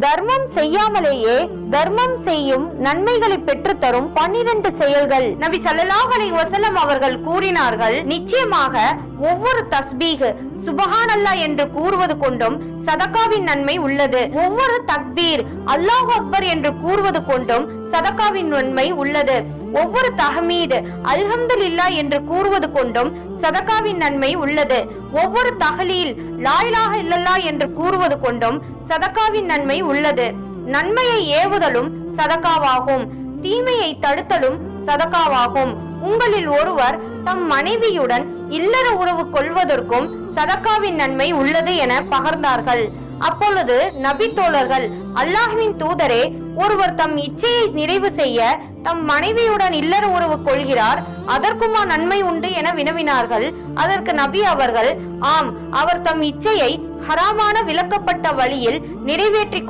தர்மம் செய்யாமலேயே தர்மம் செய்யும் நன்மைகளை பெற்று தரும் 12 செயல்கள் நபி ஸல்லல்லாஹு அலைஹி வஸல்லம் அவர்கள் கூறினார்கள். நிச்சயமாக ஒவ்வொரு தஸ்பீஹ் சுப்ஹானல்லாஹ் என்று கூறுவது கொண்டும் சதகாவின் நன்மை உள்ளது. ஒவ்வொரு தக்பீர் அல்லாஹு அக்பர் என்று கூறுவது கொண்டும் சதகாவின் நன்மை உள்ளது. ஒவ்வொரு தஹ்மீத் அல்ஹம்துலில்லாஹ் என்று கூறுவது கொண்டும் சதகாவின் நன்மை உள்ளது. ஒவ்வொரு தஹ்லீல் லா இலாஹ இல்லல்லாஹ் என்று கூறுவது கொண்டும் சதகாவின் நன்மை உள்ளது. நன்மையை ஏவுதலும் சதகாவாகும், தீமையை தடுத்தலும் சதகாவாகும். உங்களில் ஒருவர் தம் மனைவியுடன் இல்லற உறவு கொள்வதற்கும் சதகாவின் நன்மை உள்ளது என பகர்ந்தார்கள். அப்பொழுது நபி தோழர்கள், அல்லாஹ்வின் தூதரே, ஒருவர் தம் இச்சையை நிறைவு செய்ய தம் மனைவியுடன் இல்லற உறவு கொள்கிறார், அதற்குமா நன்மை உண்டு என வினவினார்கள். அதற்கு நபி அவர்கள், ஆம், அவர் தம் இச்சையை ஹராமான விலக்கப்பட்ட வழியில் நிறைவேற்றி